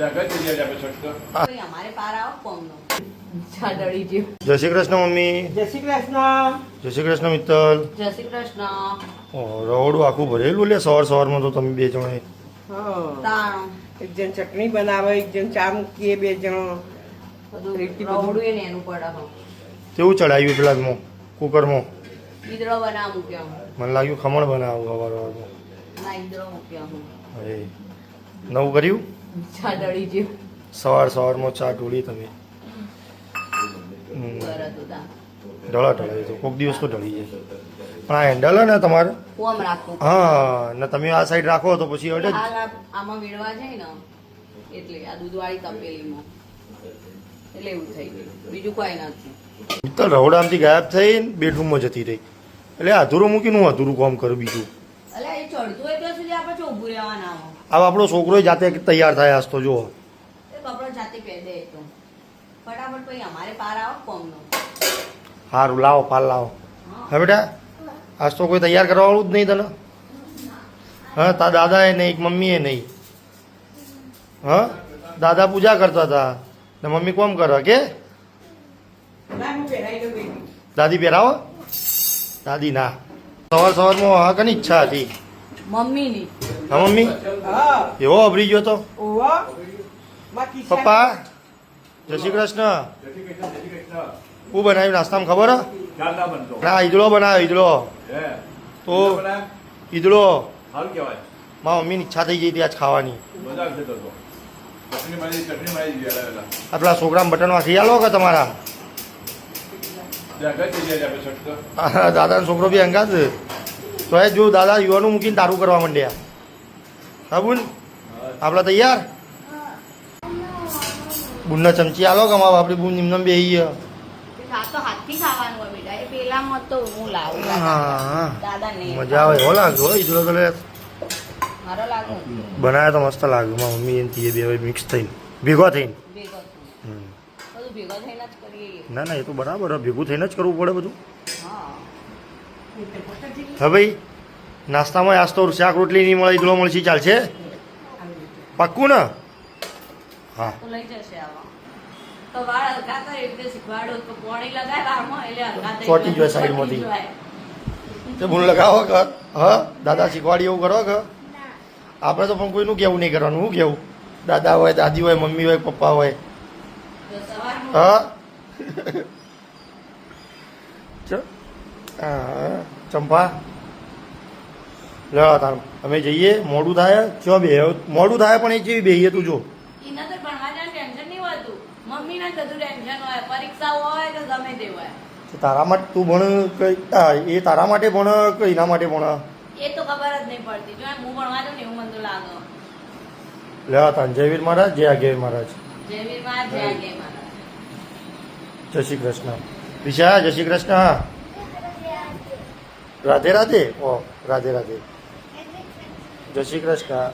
જય શ્રી કૃષ્ણ મમ્મી. જય શ્રી કૃષ્ણ. જય શ્રી કૃષ્ણ મિત્તલ. જય શ્રી કૃષ્ણ. રવડું આખું ભરેલું લે સવારમાં તો તમે બે જણે. તાણ એક જણ ચટણી બનાવે, એક જણ ચા મૂકીએ, બે જણ બધું રવડું એ ને એનું પડે હો. કેવું ચડાવ્યું પેલામાં કુકરમાં? ઈદરો બનાવ મૂક્યો હું. મને લાગ્યું ખમણ બનાવું સવારમાં. ના ઈદરો મૂક્યો હું. હવે નવું કર્યું ચાદડી જેવું સવારમાં ચા ઢોળી તમે. કરત હતા. ઢળાય તો કોઈક દિવસ તો ઢળી જાય. પણ આ હેન્ડલ હે ને તમારે, કોમ રાખવું. હા ને તમે આ સાઈડ રાખો તો પછી અડે જ. હાલ આમાં વીણવા જાય ને એટલે આ દૂધવાળી તપેલીમાં એટલે એવું થઈ ગયું, બીજું કોઈ નથી. તો રવડામથી ગાયબ થઈને બેડરૂમમાં જતી રહી. એટલે અધૂરું મૂકીને હું અધૂરું કામ કરું બીજું. એટલે એ ચડતું હોય ત્યાં સુધી આપણે ઊભું રહેવાના હો. હવે આપણો છોકરો જાતે તૈયાર થાય આજ તો જુઓ. એ કપડો જાતે પહેરે તો ફટાફટ પછી અમારે પાર આવો કોમનો. સારું લાવો પાલ લાવો. હા બેટા આજ તો કોઈ તૈયાર કરવાવાળું જ નહીં તને. હા તા દાદા એ નહીં મમ્મી એ નહીં. હા દાદા પૂજા કરતા હતા ને મમ્મી કોમ કરે કે ના હું પહેરાઈ દઉં બેટી. દાદી પહેરાવો. દાદી ના સવારમાં હા કની ઈચ્છા હતી મમ્મીની. હા મમ્મી હા એવો અભરી ગયો તો. ઓવા બાકી પપ્પા જય શ્રી કૃષ્ણ. શું બનાવ્યું નાસ્તામાં ખબર હે? ના ઈદળો બનાવ્યો ઈદળો. તો ઈદળો મારા મમ્મીની ઈચ્છા થઈ ગઈ હતી આજ ખાવાની. આપણા છોકરામાં બટન વાંચી આલો કે તમારા દાદાનો છોકરો બી અંગાત તો એ જો દાદા યુવાનું મૂકીને તારું કરવા માંડ્યા. હા બુન આપણા તૈયાર. બુનના ચમચી આલો કે અમારા આપણી બુન નિમ્ન બે હાથથી ખાવાનું હોય બેટા, એ પેલામાં તો હું લાવું. હા દાદા ને મજા આવે એવો લાગે હો ઈદળો તો. મારો લાગુ બનાવે તો મસ્ત લાગે. મારા મમ્મી એની બે મિક્સ થઈને ભેગો થઈને. ભેગો થઈને. બધું ભેગો થઈને જ કરીએ. ના ના એ તો બરાબર ભેગું થઈને જ કરવું પડે બધું. હા હા ભાઈ નાસ્તામાં આજ તો શાક રોટલી નહીં મળે ઈદળો મળશે ચાલશે પાક્કું ને? હા તો લઈ જશે આવા તો વાળ હલકા કરે એટલે શીખવાડો તો પોણી લગાય વાળમાં એટલે હલકા થઈ ચોટી જાય સાઈડમાંથી. તે ભૂલ લગાવો કે હા દાદા શીખવાડી એવું કરો કે આપણે તો પણ કોઈનું કેવું નહીં કરવાનું. શું કેવું? દાદા હોય દાદી હોય મમ્મી હોય પપ્પા હોય. હા ચંપા લે તાર અમે જઈએ. મોડું થાય ચો બે મોડું થાય પણ એ જેવી બેહીએ તું જો. એના તો ભણવા જવાનું ટેન્શન નહીં હોતું, મમ્મીને જ બધું ટેન્શન હોય, પરીક્ષા હોય કે ગમે તે હોય. તારા માટે તું ભણ કઈ એ તારા માટે ભણ કે એના માટે ભણ એ તો ખબર જ નહીં પડતી. જો હું ભણવા જાઉં ને એવું મને તો લાગે. લે તાર જયવીર મહારાજ જય આગેવીર મહારાજ. જયવીર માં જય જય મારા. જય શ્રી કૃષ્ણ. વિશા જય શ્રી કૃષ્ણ. રાધે રાધે. ઓ રાધે રાધે. જય શ્રી કૃષ્ણ.